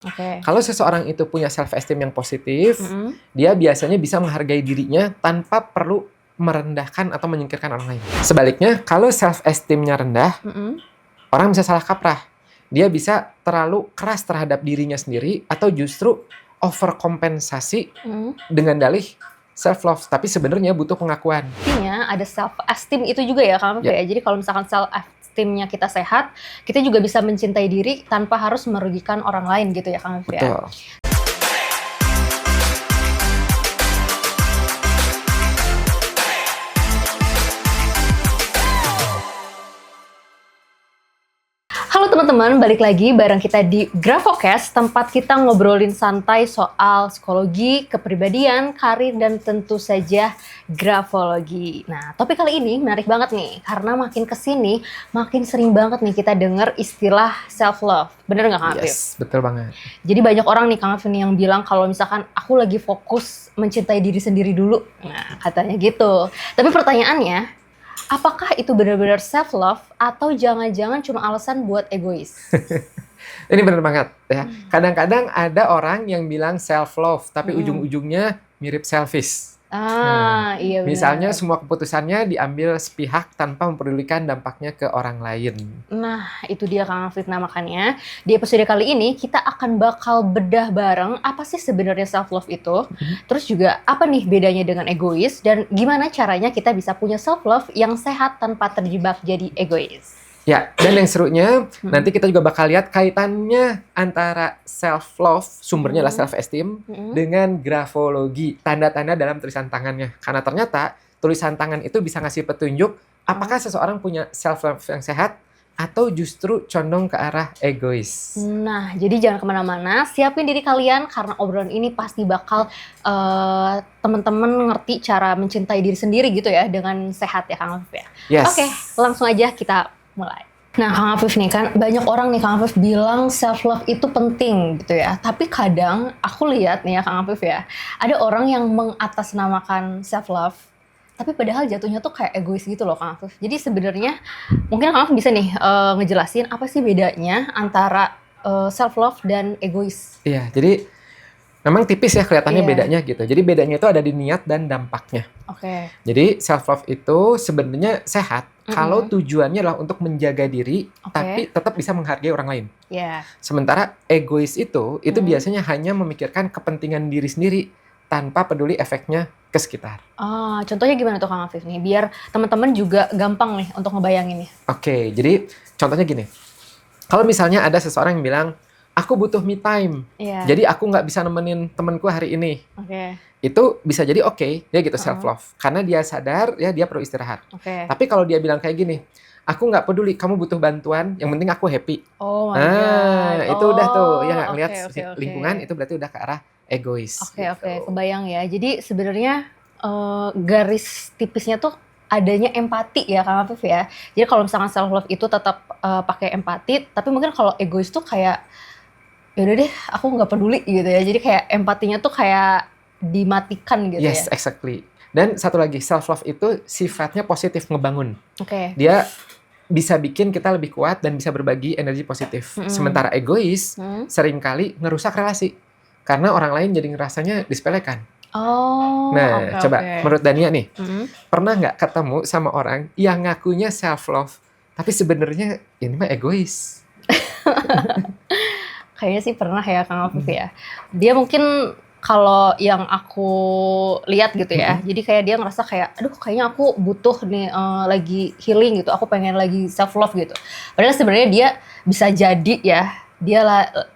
Oke. Kalau seseorang itu punya self esteem yang positif, Mhm. dia biasanya bisa menghargai dirinya tanpa perlu merendahkan atau menyingkirkan orang lain. Sebaliknya, kalau self esteem-nya rendah, Mhm. orang bisa salah kaprah. Dia bisa terlalu keras terhadap dirinya sendiri atau justru overkompensasi Mhm. dengan dalih self love, tapi sebenarnya butuh pengakuan. Artinya ada self esteem itu juga ya Kang Afif Ya, ya. Jadi kalau misalkan self esteem-nya kita sehat, kita juga bisa mencintai diri tanpa harus merugikan orang lain gitu ya Kang Afif ya. betul. Halo teman-teman, balik lagi bareng kita di Grafocast, tempat kita ngobrolin santai soal psikologi, kepribadian, karir, dan tentu saja grafologi. Nah, topik kali ini menarik banget nih, karena makin kesini, makin sering banget nih kita denger istilah self-love. Bener nggak Kang Afif? Yes, betul banget. Jadi banyak orang nih Kang Afif nih yang bilang kalau misalkan aku lagi fokus mencintai diri sendiri dulu. Nah, katanya gitu. Tapi pertanyaannya, apakah itu benar-benar self-love atau jangan-jangan cuma alasan buat egois? Ini benar banget ya. Kadang-kadang ada orang yang bilang self love, tapi ujung-ujungnya mirip selfish. Iya Misalnya benar. semua keputusannya diambil sepihak tanpa mempedulikan dampaknya ke orang lain. Nah, itu dia Kang Afif. Nah, makanya di episode kali ini kita akan bakal bedah bareng apa sih sebenarnya self-love itu. Terus juga apa nih bedanya dengan egois dan gimana caranya kita bisa punya self-love yang sehat tanpa terjebak jadi egois. Ya, dan yang serunya nanti kita juga bakal lihat kaitannya antara self love, sumbernya adalah self esteem, dengan grafologi, tanda-tanda dalam tulisan tangannya. Karena ternyata tulisan tangan itu bisa ngasih petunjuk apakah seseorang punya self love yang sehat atau justru condong ke arah egois. Nah, jadi jangan kemana-mana, siapin diri kalian karena obrolan ini pasti bakal teman-teman ngerti cara mencintai diri sendiri gitu ya, dengan sehat ya Kang Afif ya. Yes. Oke, langsung aja kita mulai. Nah Kang Afif nih kan, banyak orang nih Kang Afif bilang self-love itu penting gitu ya. Tapi kadang aku lihat nih ya Kang Afif ya, ada orang yang mengatasnamakan self-love, tapi padahal jatuhnya tuh kayak egois gitu loh Kang Afif. Jadi sebenarnya mungkin Kang Afif bisa nih ngejelasin apa sih bedanya antara self-love dan egois. Iya, jadi memang tipis ya kelihatannya Iya. bedanya gitu. Jadi bedanya itu ada di niat dan dampaknya. Oke. Jadi self love itu sebenarnya sehat kalau tujuannya adalah untuk menjaga diri, tapi tetap bisa menghargai orang lain. Iya. Sementara egois itu biasanya hanya memikirkan kepentingan diri sendiri tanpa peduli efeknya ke sekitar. Contohnya gimana tuh Kang Afif nih? Biar teman-teman juga gampang nih untuk ngebayanginnya. Oke, jadi contohnya gini. Kalau misalnya ada seseorang yang bilang, aku butuh me time, Iya. jadi aku nggak bisa nemenin temanku hari ini. Oke. Itu bisa jadi oke, dia gitu self love. Karena dia sadar ya dia perlu istirahat. Oke. Tapi kalau dia bilang kayak gini, aku nggak peduli kamu butuh bantuan, yang penting aku happy. Oh my God. Itu udah tuh, ya nggak Oke, ngeliat oke. lingkungan itu berarti udah ke arah egois. Oke, gitu. kebayang ya. Jadi sebenarnya garis tipisnya tuh adanya empati ya Kang Afif ya. Jadi kalau misalkan self love itu tetap pakai empati, tapi mungkin kalau egois tuh kayak ya udah deh, aku nggak peduli gitu ya. Jadi kayak empatinya tuh kayak dimatikan gitu Yes, ya. exactly. Dan satu lagi, self love itu sifatnya positif, ngebangun. Oke. Dia bisa bikin kita lebih kuat dan bisa berbagi energi positif. Sementara egois seringkali ngerusak relasi. Karena orang lain jadi ngerasanya disepelekan. Nah, coba menurut Dania nih, pernah nggak ketemu sama orang yang ngakunya self love, tapi sebenarnya ini mah egois? Kayaknya sih pernah ya Kang Afif ya. Dia mungkin kalau yang aku lihat gitu ya, jadi kayak dia ngerasa kayak, aduh kayaknya aku butuh nih lagi healing gitu, aku pengen lagi self love gitu. Padahal sebenarnya dia bisa jadi ya, dia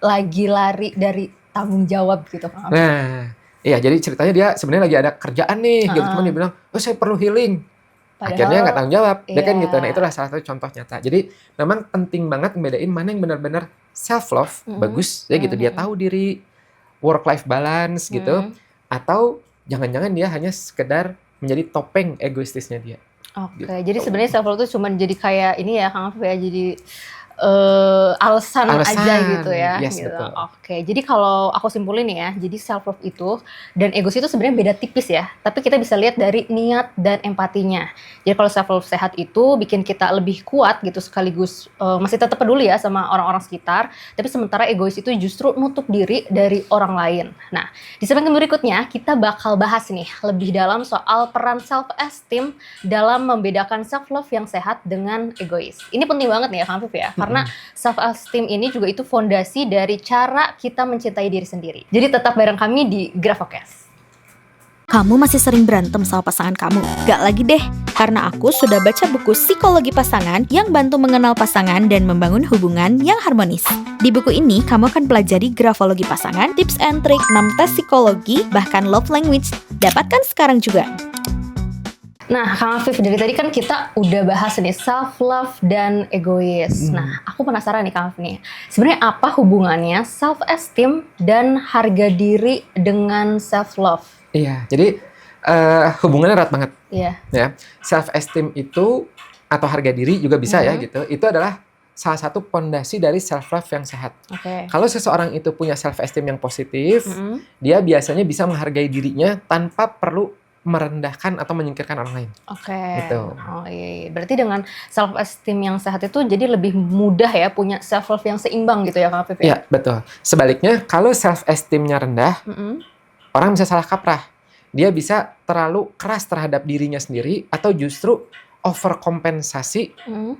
lagi lari dari tanggung jawab gitu Kang Afif. Nah, iya jadi ceritanya dia sebenarnya lagi ada kerjaan nih, gitu. Cuman dia bilang, oh saya perlu healing. Akhirnya nggak tanggung jawab, dia kan gitu. Nah itulah salah satu contoh nyata. Jadi memang penting banget ngebedain mana yang benar-benar self love, bagus ya gitu. Dia tahu diri, work life balance gitu, atau jangan-jangan dia hanya sekedar menjadi topeng egoistisnya dia. Oke, Gitu. jadi sebenarnya self love itu cuma jadi kayak ini ya Kang Afif ya, jadi alasan aja gitu ya. Yes, gitu. betul. Oke, jadi kalau aku simpulin nih ya, jadi self love itu dan egois itu sebenarnya beda tipis ya. Tapi kita bisa lihat dari niat dan empatinya. Jadi kalau self love sehat itu bikin kita lebih kuat gitu, sekaligus masih tetap peduli ya sama orang-orang sekitar. Tapi sementara egois itu justru nutup diri dari orang lain. Nah, di segmen berikutnya kita bakal bahas nih lebih dalam soal peran self esteem dalam membedakan self love yang sehat dengan egois. Ini penting banget nih ya Kang Afif ya, karena self esteem ini juga itu fondasi dari cara kita mencintai diri sendiri. Jadi tetap bareng kami di Grafocast. Kamu masih sering berantem sama pasangan kamu? Gak lagi deh, karena aku sudah baca buku Psikologi Pasangan yang bantu mengenal pasangan dan membangun hubungan yang harmonis. Di buku ini, kamu akan pelajari grafologi pasangan, tips and trik, 6 tes psikologi, bahkan love language. Dapatkan sekarang juga. Nah, Kang Afif, dari tadi kan kita udah bahas nih self love dan egois. Nah, aku penasaran nih Kang Afif nih. Sebenarnya apa hubungannya self esteem dan harga diri dengan self love? Iya, jadi hubungannya erat banget. Iya. Ya, self esteem itu atau harga diri juga bisa ya gitu. Itu adalah salah satu pondasi dari self love yang sehat. Oke. Kalau seseorang itu punya self esteem yang positif, dia biasanya bisa menghargai dirinya tanpa perlu merendahkan atau menyingkirkan orang lain. Oke. Gitu. Oh iya. Berarti dengan self esteem yang sehat itu jadi lebih mudah ya punya self love yang seimbang gitu ya Kang Afif ya? Iya, betul. Sebaliknya, kalau self esteemnya rendah, orang bisa salah kaprah. Dia bisa terlalu keras terhadap dirinya sendiri atau justru overkompensasi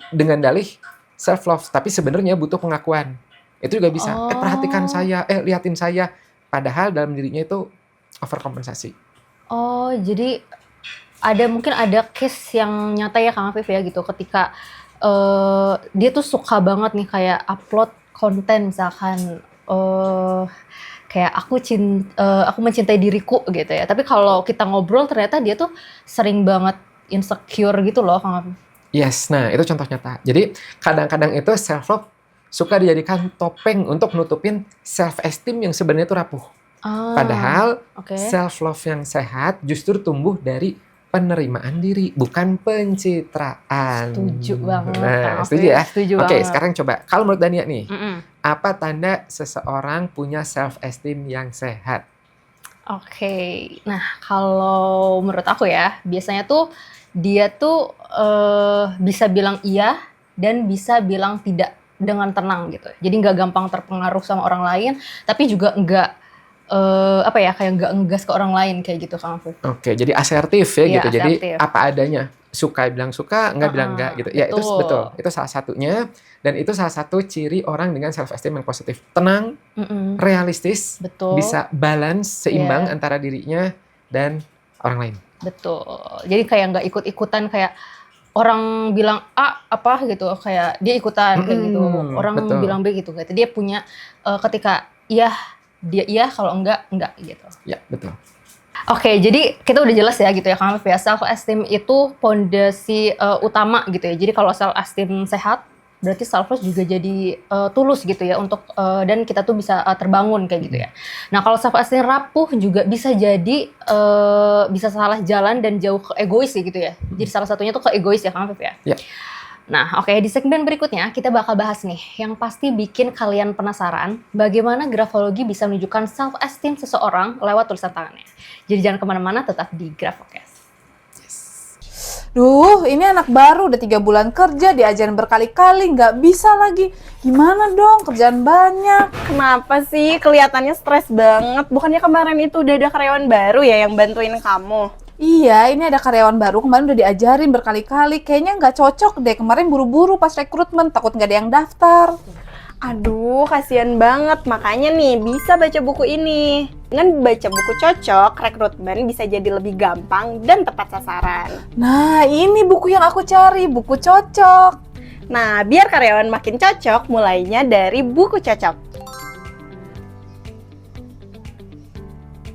dengan dalih self love, tapi sebenarnya butuh pengakuan. Itu juga bisa. Perhatikan saya, liatin saya. Padahal dalam dirinya itu overkompensasi. Oh, jadi mungkin ada case yang nyata ya Kang Afif ya gitu, ketika dia tuh suka banget nih kayak upload konten misalkan kayak aku mencintai diriku gitu ya. Tapi kalau kita ngobrol ternyata dia tuh sering banget insecure gitu loh Kang Afif. Yes, nah itu contoh nyata. Jadi kadang-kadang itu self love suka dijadikan topeng untuk nutupin self esteem yang sebenarnya itu rapuh. Padahal self love yang sehat justru tumbuh dari penerimaan diri, bukan pencitraan. Setuju banget. Nah, setuju ya? Setuju Oke, banget. sekarang coba. Kalau menurut Dania nih, apa tanda seseorang punya self esteem yang sehat? Oke, nah kalau menurut aku ya, biasanya tuh dia tuh bisa bilang iya dan bisa bilang tidak dengan tenang gitu. Jadi nggak gampang terpengaruh sama orang lain, tapi juga nggak kayak nggak ngegas ke orang lain kayak gitu Kang Afif. Oke, jadi asertif ya Iya, gitu. Jadi asertif. apa adanya. Suka bilang suka, nggak bilang nggak gitu. Ya itu betul. Itu salah satunya. Dan itu salah satu ciri orang dengan self esteem yang positif. Tenang, realistis, Betul. bisa balance, seimbang antara dirinya dan orang lain. Betul. Jadi kayak nggak ikut-ikutan kayak orang bilang A apa gitu, kayak dia ikutan kayak gitu. Orang betul. bilang B gitu. Dia punya ketika dia iya, kalau enggak gitu. Ya, betul. Oke, jadi kita udah jelas ya gitu ya Kang Afif ya, self esteem itu pondasi utama gitu ya. Jadi kalau self esteem sehat, berarti self love juga jadi tulus gitu ya untuk dan kita tuh bisa terbangun kayak gitu ya. Nah, kalau self esteem rapuh juga bisa jadi bisa salah jalan dan jauh ke egois gitu ya. Jadi salah satunya tuh ke egois ya Kang Afif ya. Ya. Nah, oke, di segmen berikutnya kita bakal bahas nih yang pasti bikin kalian penasaran bagaimana grafologi bisa menunjukkan self esteem seseorang lewat tulisan tangannya. Jadi jangan kemana-mana, tetap di Grafocast. Duh, ini anak baru udah 3 bulan kerja, diajarin berkali-kali, nggak bisa lagi. Gimana dong, kerjaan banyak. Kenapa sih? Kelihatannya stres banget. Bukannya kemarin itu udah ada karyawan baru ya yang bantuin kamu? Iya, ini ada karyawan baru, kemarin udah diajarin berkali-kali. Kayaknya nggak cocok deh, kemarin buru-buru pas rekrutmen, takut nggak ada yang daftar. Aduh, kasihan banget. Makanya nih, bisa baca buku ini. Dengan baca buku cocok, rekrutmen bisa jadi lebih gampang dan tepat sasaran. Nah, ini buku yang aku cari, buku cocok. Nah, biar karyawan makin cocok, mulainya dari buku cocok.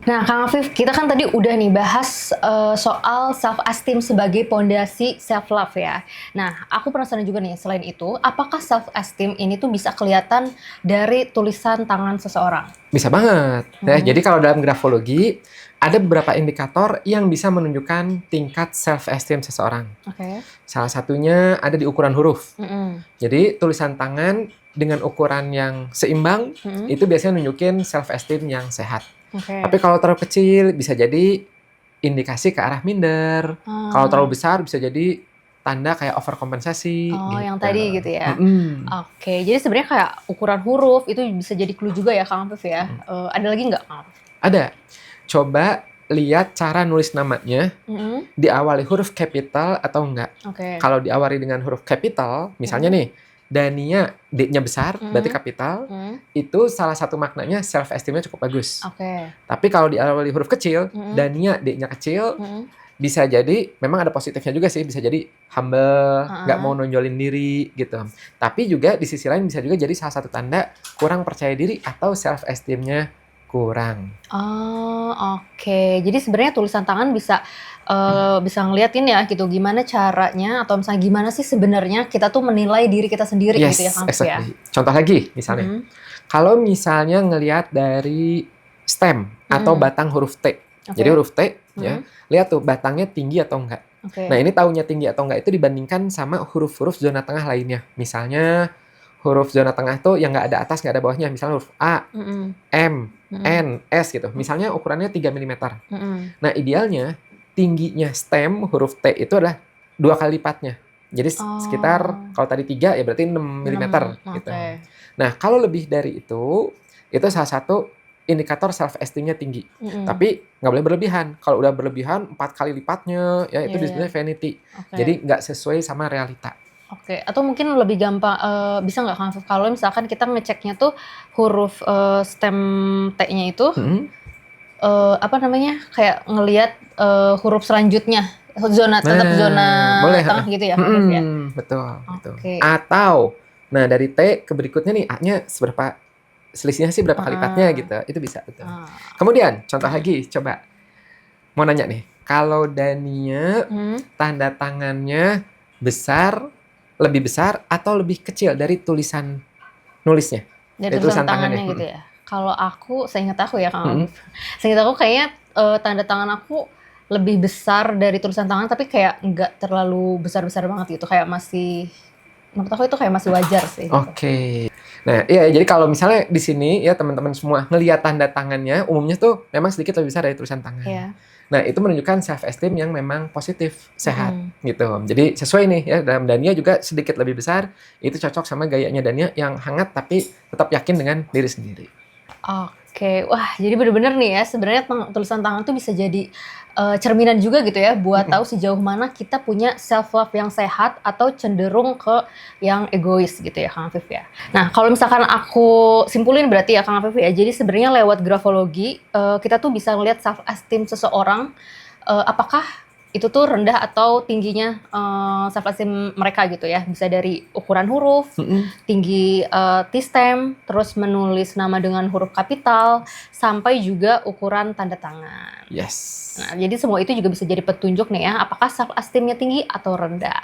Nah, Kang Afif, kita kan tadi udah nih bahas soal self esteem sebagai pondasi self love ya. Nah, aku penasaran juga nih, selain itu, apakah self esteem ini tuh bisa kelihatan dari tulisan tangan seseorang? Bisa banget. Ya, jadi kalau dalam grafologi ada beberapa indikator yang bisa menunjukkan tingkat self esteem seseorang. Oke. Salah satunya ada di ukuran huruf. Mm-mm. Jadi tulisan tangan dengan ukuran yang seimbang itu biasanya nunjukin self esteem yang sehat. Oke. Tapi kalau terlalu kecil bisa jadi indikasi ke arah minder. Kalau terlalu besar bisa jadi tanda kayak overkompensasi. Oh, gitu. yang tadi gitu ya. Mm-mm. Oke, jadi sebenarnya kayak ukuran huruf itu bisa jadi clue juga ya, Kang Afif ya. Ada lagi nggak, Kang Afif? Ada. Coba lihat cara nulis namanya diawali huruf capital atau enggak. Oke. Kalau diawali dengan huruf capital, misalnya nih, Dania D-nya besar, berarti kapital, itu salah satu maknanya self esteem-nya cukup bagus. Oke. Tapi kalau diawali huruf kecil, Dania D-nya kecil, bisa jadi memang ada positifnya juga sih, bisa jadi humble, nggak mau nonjolin diri gitu. Tapi juga di sisi lain bisa juga jadi salah satu tanda kurang percaya diri atau self esteem-nya kurang. Oh, oke. Jadi sebenarnya tulisan tangan bisa ngeliatin ya gitu gimana caranya atau misalnya gimana sih sebenarnya kita tuh menilai diri kita sendiri gitu ya, Kang Afif ya. Exactly. Contoh lagi misalnya. Kalau misalnya ngelihat dari stem atau batang huruf T. Jadi huruf T ya, lihat tuh batangnya tinggi atau enggak. Oke. Nah, ini taunya tinggi atau enggak itu dibandingkan sama huruf-huruf zona tengah lainnya. Misalnya huruf zona tengah tuh yang nggak ada atas, nggak ada bawahnya. Misalnya huruf A, M, N, S gitu. Misalnya ukurannya 3 mm. Nah, idealnya tingginya stem huruf T itu adalah 2 kali lipatnya. Jadi sekitar kalau tadi 3 ya berarti 6 mm gitu. Oke. Nah, kalau lebih dari itu salah satu indikator self esteem-nya tinggi. Tapi nggak boleh berlebihan. Kalau udah berlebihan 4 kali lipatnya ya itu disebutnya vanity. Oke. Jadi nggak sesuai sama realita. Oke, atau mungkin lebih gampang, bisa nggak Kang Afif kalau misalkan kita ngeceknya tuh huruf stem T-nya itu, apa namanya, kayak ngelihat huruf selanjutnya, tetap zona boleh, tengah gitu ya, Kang Afif ya? Betul, betul. Oke. Atau, nah dari T ke berikutnya nih, A-nya seberapa, selisihnya sih berapa kali lipatnya gitu, itu bisa. Betul. Kemudian, contoh lagi, coba. Mau nanya nih, kalau Dania tanda tangannya besar, lebih besar atau lebih kecil dari tulisan nulisnya? Dari tulisan tangannya gitu ya? Kalau aku, seingat aku ya Kang Afif, seingat aku kayaknya tanda tangan aku lebih besar dari tulisan tangan, tapi kayak nggak terlalu besar-besar banget gitu, kayak masih, menurut aku itu kayak masih wajar sih. Gitu. Oke. Nah, iya jadi kalau misalnya di sini ya teman-teman semua ngelihat tanda tangannya, umumnya tuh memang sedikit lebih besar dari tulisan tangan. Iya. Nah, itu menunjukkan self esteem yang memang positif, sehat gitu. Jadi sesuai nih ya dalam Dania juga sedikit lebih besar, itu cocok sama gayanya Dania yang hangat tapi tetap yakin dengan diri sendiri. Oke, wah jadi bener-bener nih ya sebenarnya tulisan tangan tuh bisa jadi cerminan juga gitu ya buat tahu sejauh mana kita punya self love yang sehat atau cenderung ke yang egois gitu ya Kang Afif ya. Nah kalau misalkan aku simpulin berarti ya Kang Afif ya, jadi sebenarnya lewat grafologi kita tuh bisa ngelihat self esteem seseorang apakah itu tuh rendah atau tingginya self esteem mereka gitu ya, bisa dari ukuran huruf, tinggi T-stem, terus menulis nama dengan huruf kapital, sampai juga ukuran tanda tangan. Yes. Nah, jadi semua itu juga bisa jadi petunjuk nih ya, apakah self esteemnya tinggi atau rendah.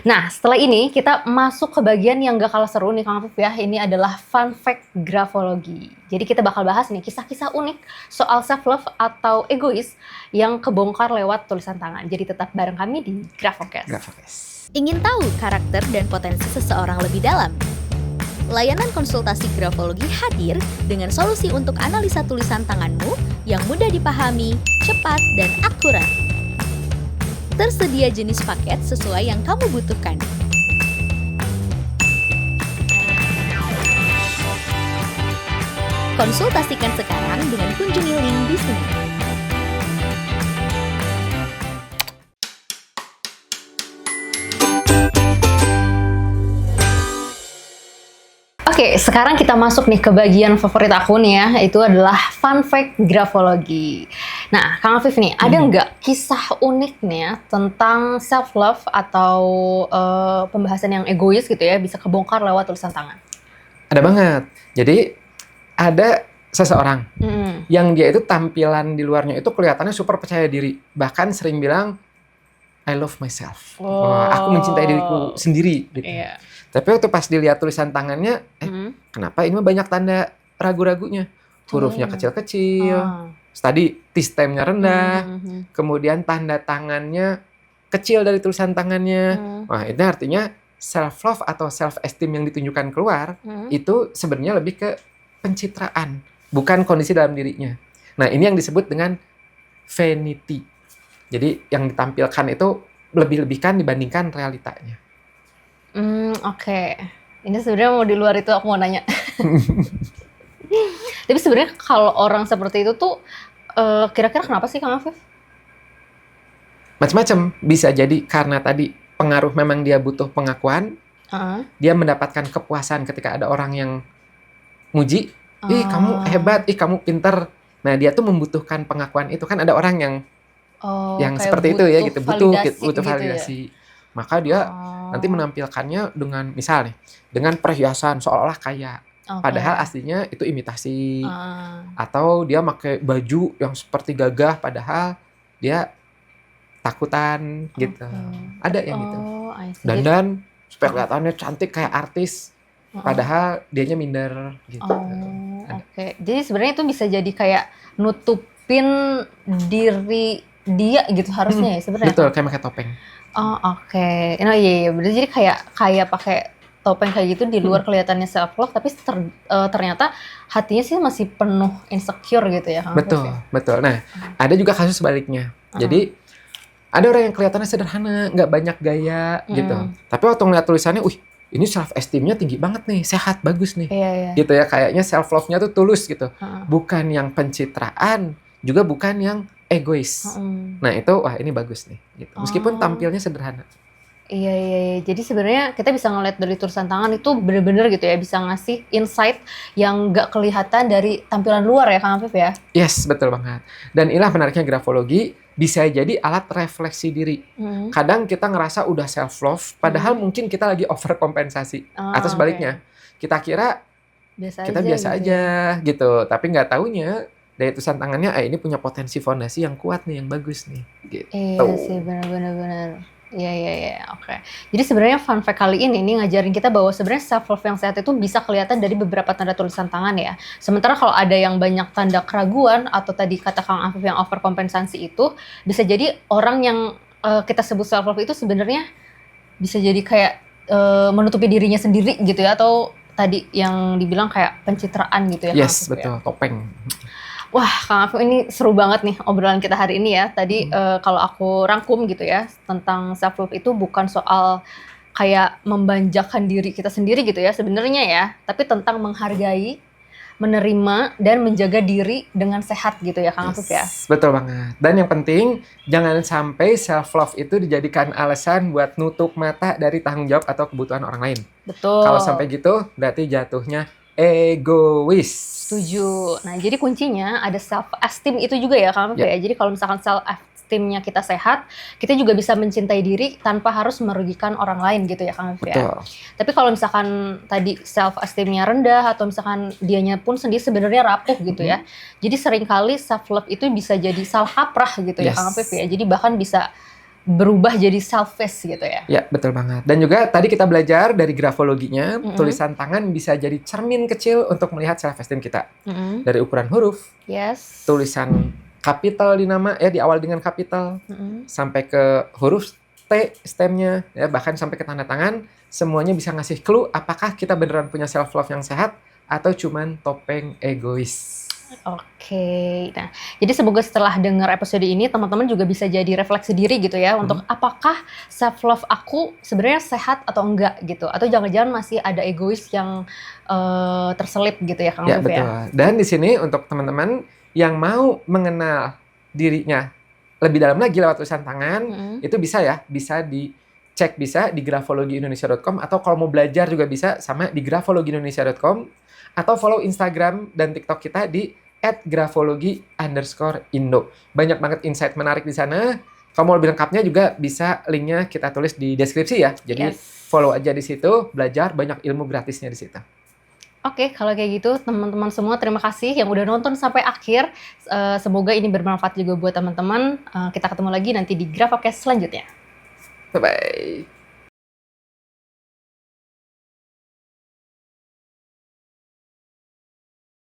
Nah, setelah ini kita masuk ke bagian yang gak kalah seru nih Kang Afif ya, ini adalah fun fact grafologi. Jadi kita bakal bahas nih kisah-kisah unik soal self love atau egois yang kebongkar lewat tulisan tangan. Jadi tetap bareng kami di Grafocast. Ingin tahu karakter dan potensi seseorang lebih dalam? Layanan konsultasi grafologi hadir dengan solusi untuk analisa tulisan tanganmu yang mudah dipahami, cepat, dan akurat. Tersedia jenis paket sesuai yang kamu butuhkan. Konsultasikan sekarang dengan kunjungi link di sini. Oke, sekarang kita masuk nih ke bagian favorit aku nih ya, itu adalah fun fact grafologi. Nah, Kang Afif nih, ada nggak kisah uniknya tentang self love atau pembahasan yang egois gitu ya, bisa kebongkar lewat tulisan tangan? Ada banget. Jadi ada seseorang Yang dia itu tampilan di luarnya itu kelihatannya super percaya diri. Bahkan sering bilang, I love myself. Wah, aku mencintai diriku sendiri. Gitu. Iya. Tapi waktu pas dilihat tulisan tangannya, kenapa ini mah banyak tanda ragu-ragunya? Hurufnya kecil-kecil, tadi T-stemnya rendah, kemudian tanda tangannya kecil dari tulisan tangannya. Wah, itu artinya self-love atau self-esteem yang ditunjukkan keluar, itu sebenarnya lebih ke pencitraan, bukan kondisi dalam dirinya. Nah, ini yang disebut dengan vanity. Jadi, yang ditampilkan itu lebih-lebihkan dibandingkan realitanya. Oke. Ini sebenarnya mau di luar itu aku mau nanya. Tapi sebenarnya kalau orang seperti itu tuh kira-kira kenapa sih Kang Afif? Macam-macam. Bisa jadi karena tadi pengaruh memang dia butuh pengakuan. Dia mendapatkan kepuasan ketika ada orang yang muji. Ih, kamu hebat, ih kamu pinter. Nah, dia tuh membutuhkan pengakuan itu. Kan ada orang yang seperti itu ya gitu, butuh validasi. Ya? Maka dia nanti menampilkannya dengan misalnya dengan perhiasan seolah-olah kaya. Padahal aslinya itu imitasi. Atau dia pakai baju yang seperti gagah padahal dia takutan gitu. Ada yang gitu. Dan supaya kelihatannya cantik kayak artis. Padahal dianya minder gitu. Oke. Jadi sebenarnya itu bisa jadi kayak nutupin diri dia gitu harusnya ya sebenarnya. Betul, kayak pakai topeng. Oke. Nah, iya. Berarti jadi kayak pakai topeng kayak gitu di luar kelihatannya self love tapi ternyata hatinya sih masih penuh insecure gitu ya Kang Betul, ya? betul. Nah, ada juga kasus sebaliknya. Jadi ada orang yang kelihatannya sederhana, nggak banyak gaya gitu. Tapi waktu ngeliat tulisannya, ini self esteemnya tinggi banget nih, sehat, bagus nih. Gitu ya, kayaknya self love-nya tuh tulus gitu. Bukan yang pencitraan, juga bukan yang egois. Nah, itu wah ini bagus nih gitu. Meskipun tampilnya sederhana. Iya. Jadi sebenarnya kita bisa ngeliat dari tulisan tangan itu bener-bener gitu ya, bisa ngasih insight yang nggak kelihatan dari tampilan luar ya Kang Afif ya? Yes, betul banget. Dan inilah menariknya grafologi, bisa jadi alat refleksi diri. Kadang kita ngerasa udah self love, padahal mungkin kita lagi overkompensasi. Atau sebaliknya, kita kira kita biasa aja gitu. Tapi nggak taunya dari tulisan tangannya, ini punya potensi fondasi yang kuat nih, yang bagus nih. Gitu. Iya sih, benar. Iya, oke. Jadi sebenarnya fun fact kali ini nih ngajarin kita bahwa sebenarnya self love yang sehat itu bisa kelihatan dari beberapa tanda tulisan tangan ya. Sementara kalau ada yang banyak tanda keraguan atau tadi kata Kang Afif yang overkompensasi itu, bisa jadi orang yang kita sebut self love itu sebenarnya bisa jadi kayak menutupi dirinya sendiri gitu ya, atau tadi yang dibilang kayak pencitraan gitu ya Kang Afif. Yes, betul, topeng. Wah, Kang Afif ini seru banget nih obrolan kita hari ini ya. Tadi kalau aku rangkum gitu ya, tentang self love itu bukan soal kayak membanjakan diri kita sendiri gitu ya sebenarnya ya, tapi tentang menghargai, menerima dan menjaga diri dengan sehat gitu ya Kang Afif ya. Betul banget. Dan yang penting jangan sampai self love itu dijadikan alasan buat nutup mata dari tanggung jawab atau kebutuhan orang lain. Betul. Kalau sampai gitu berarti jatuhnya egois. Setuju. Nah, jadi kuncinya ada self esteem itu juga ya Kang Afif ya. Jadi kalau misalkan self esteemnya kita sehat, kita juga bisa mencintai diri tanpa harus merugikan orang lain gitu ya Kang Afif ya. Tapi kalau misalkan tadi self esteemnya rendah atau misalkan dianya pun sendiri sebenarnya rapuh gitu ya. Jadi seringkali self love itu bisa jadi salah kaprah gitu ya Kang Afif ya. Jadi bahkan bisa berubah jadi selfish gitu ya. Ya, betul banget. Dan juga tadi kita belajar dari grafologinya, tulisan tangan bisa jadi cermin kecil untuk melihat self esteem kita. Dari ukuran huruf, tulisan kapital di nama ya, di awal dengan kapital, sampai ke huruf T stemnya ya, bahkan sampai ke tanda tangan, semuanya bisa ngasih clue apakah kita beneran punya self love yang sehat atau cuman topeng egois. Oke, nah jadi semoga setelah dengar episode ini teman-teman juga bisa jadi refleksi diri gitu ya, untuk apakah self love aku sebenarnya sehat atau enggak gitu, atau jangan-jangan masih ada egois yang terselip gitu ya Kang Afif ya. Betul. Dan di sini untuk teman-teman yang mau mengenal dirinya lebih dalam lagi lewat tulisan tangan, itu bisa ya, bisa dicek bisa di grafologiindonesia.com, atau kalau mau belajar juga bisa sama di grafologiindonesia.com, atau follow Instagram dan TikTok kita di @grafologi_indo. Banyak banget insight menarik di sana. Kalau mau lebih lengkapnya juga bisa linknya kita tulis di deskripsi ya. Jadi follow aja di situ, belajar banyak ilmu gratisnya di situ. Oke, kalau kayak gitu teman-teman semua terima kasih yang udah nonton sampai akhir. Semoga ini bermanfaat juga buat teman-teman. Kita ketemu lagi nanti di Grafocast selanjutnya. Bye-bye.